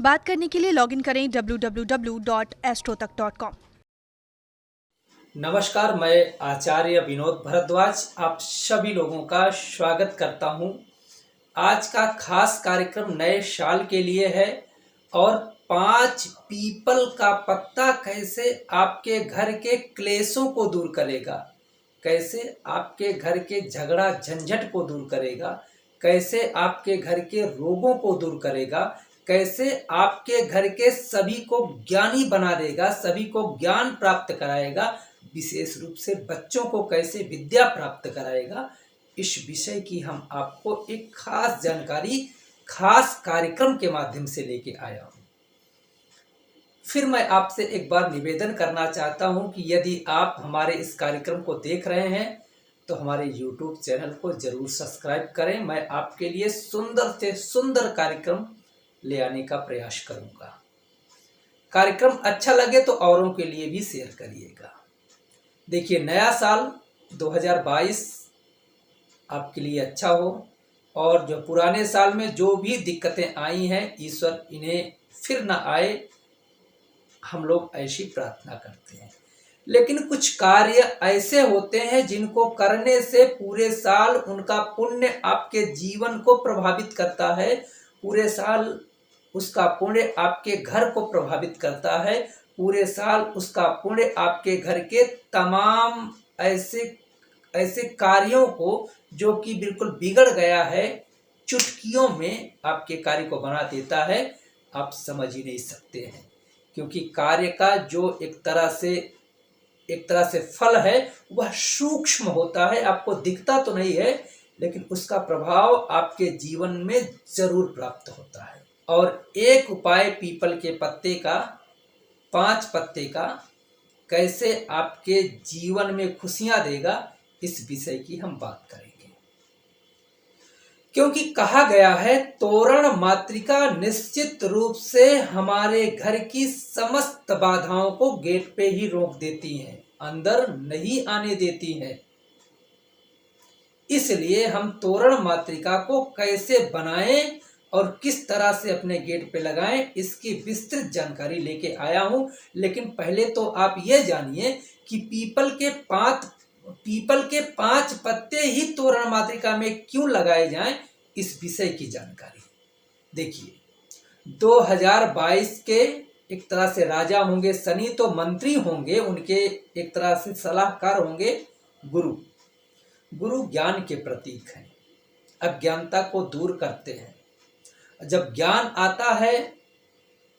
बात करने के लिए लॉगिन करें www.astrotak.com। नमस्कार, मैं आचार्य विनोद भारद्वाज आप सभी लोगों का स्वागत करता हूं। आज का खास कार्यक्रम नए साल के लिए है और 5 पीपल का पत्ता कैसे आपके घर के क्लेशों को दूर करेगा, कैसे आपके घर के झगड़ा झंझट को दूर करेगा, कैसे आपके घर के रोगों को दूर करेगा, कैसे आपके घर के सभी को ज्ञानी बना देगा, सभी को ज्ञान प्राप्त कराएगा, विशेष रूप से बच्चों को कैसे विद्या प्राप्त कराएगा, इस विषय की हम आपको एक खास जानकारी खास कार्यक्रम के माध्यम से लेके आया हूँ। फिर मैं आपसे एक बार निवेदन करना चाहता हूँ कि यदि आप हमारे इस कार्यक्रम को देख रहे हैं तो हमारे YouTube चैनल को जरूर सब्सक्राइब करें। मैं आपके लिए सुंदर से सुंदर कार्यक्रम ले आने का प्रयास करूँगा। कार्यक्रम अच्छा लगे तो औरों के लिए भी शेयर करिएगा। देखिए, नया साल 2022 आपके लिए अच्छा हो और जो पुराने साल में जो भी दिक्कतें आई हैं, ईश्वर इन्हें फिर न आए, हम लोग ऐसी प्रार्थना करते हैं। लेकिन कुछ कार्य ऐसे होते हैं जिनको करने से पूरे साल उनका पुण्य आपके जीवन को प्रभावित करता है, पूरे साल उसका पुण्य आपके घर को प्रभावित करता है, पूरे साल उसका पुण्य आपके घर के तमाम ऐसे कार्यों को जो कि बिल्कुल बिगड़ गया है, चुटकियों में आपके कार्य को बना देता है। आप समझ ही नहीं सकते हैं, क्योंकि कार्य का जो एक तरह से फल है वह सूक्ष्म होता है, आपको दिखता तो नहीं है, लेकिन उसका प्रभाव आपके जीवन में जरूर प्राप्त होता है। और एक उपाय पीपल के पत्ते का, 5 पत्ते का, कैसे आपके जीवन में खुशियां देगा, इस विषय की हम बात करेंगे। क्योंकि कहा गया है, तोरण मातृका निश्चित रूप से हमारे घर की समस्त बाधाओं को गेट पे ही रोक देती हैं, अंदर नहीं आने देती हैं। इसलिए हम तोरण मातृका को कैसे बनाएं और किस तरह से अपने गेट पे लगाएं, इसकी विस्तृत जानकारी लेके आया हूं। लेकिन पहले तो आप ये जानिए कि पीपल के 5 पत्ते ही तोरण मातृका में क्यों लगाए जाएं, इस विषय की जानकारी। देखिए, 2022 के एक तरह से राजा होंगे शनि, तो मंत्री होंगे, उनके एक तरह से सलाहकार होंगे गुरु ज्ञान के प्रतीक हैं, अज्ञानता को दूर करते हैं। जब ज्ञान आता है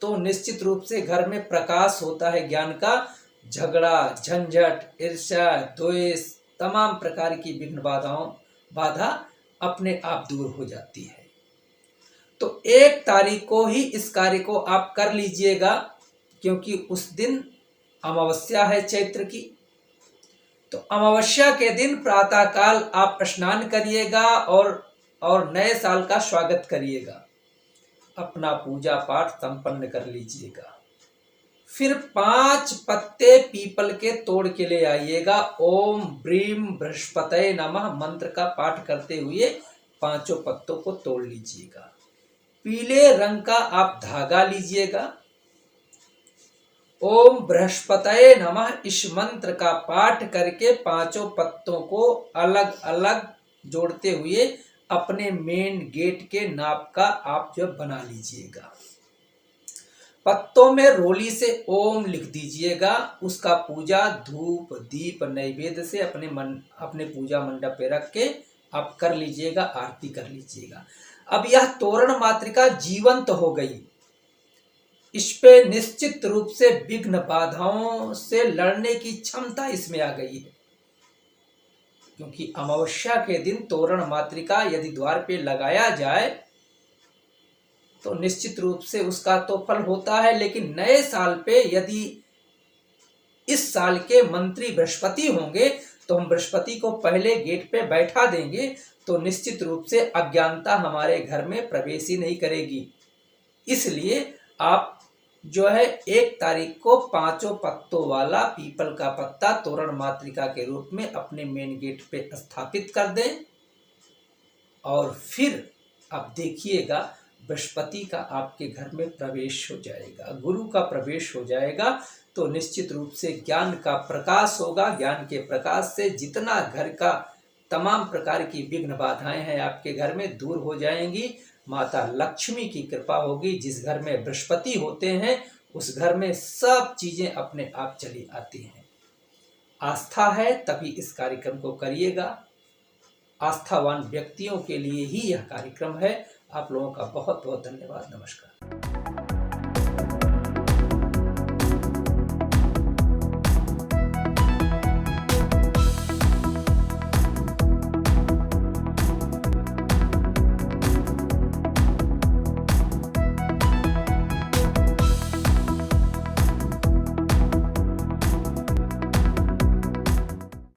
तो निश्चित रूप से घर में प्रकाश होता है ज्ञान का, झगड़ा झंझट ईर्ष्या द्वेष तमाम प्रकार की विघ्न बाधा अपने आप दूर हो जाती है। तो 1 तारीख को ही इस कार्य को आप कर लीजिएगा, क्योंकि उस दिन अमावस्या है चैत्र की। तो अमावस्या के दिन प्रातःकाल आप स्नान करिएगा और नए साल का स्वागत करिएगा, अपना पूजा पाठ संपन्न कर लीजिएगा। फिर 5 पत्ते पीपल के तोड़ के ले आइएगा। ओम ब्रीम बृहस्पतये नमः मंत्र का पाठ करते हुए 5 पत्तों को तोड़ लीजिएगा। पीले रंग का आप धागा लीजिएगा। ओम बृहस्पतये नमः इस मंत्र का पाठ करके 5 पत्तों को अलग अलग जोड़ते हुए अपने मेन गेट के नाप का आप जो बना लीजिएगा। पत्तों में रोली से ओम लिख दीजिएगा। उसका पूजा धूप दीप नैवेद्य से अपने पूजा मंडप पे रख के आप कर लीजिएगा, आरती कर लीजिएगा। अब यह तोरण मातृका जीवंत हो गई, इस पे निश्चित रूप से विघ्न बाधाओं से लड़ने की क्षमता इसमें आ गई है। क्योंकि अमावस्या के दिन तोरण मातृका यदि द्वार पे लगाया जाए तो निश्चित रूप से उसका तो फल होता है, लेकिन नए साल पे यदि इस साल के मंत्री बृहस्पति होंगे तो हम बृहस्पति को पहले गेट पे बैठा देंगे, तो निश्चित रूप से अज्ञानता हमारे घर में प्रवेश ही नहीं करेगी। इसलिए आप जो है 1 तारीख को 5 पत्तों वाला पीपल का पत्ता तोरण मातृका के रूप में अपने मेन गेट पे स्थापित कर दें। और फिर आप देखिएगा, बृहस्पति का आपके घर में प्रवेश हो जाएगा, गुरु का प्रवेश हो जाएगा, तो निश्चित रूप से ज्ञान का प्रकाश होगा। ज्ञान के प्रकाश से जितना घर का तमाम प्रकार की विघ्न बाधाएं हैं आपके घर में दूर हो जाएंगी। माता लक्ष्मी की कृपा होगी। जिस घर में बृहस्पति होते हैं उस घर में सब चीजें अपने आप चली आती हैं। आस्था है तभी इस कार्यक्रम को करिएगा। आस्थावान व्यक्तियों के लिए ही यह कार्यक्रम है। आप लोगों का बहुत बहुत धन्यवाद। नमस्कार।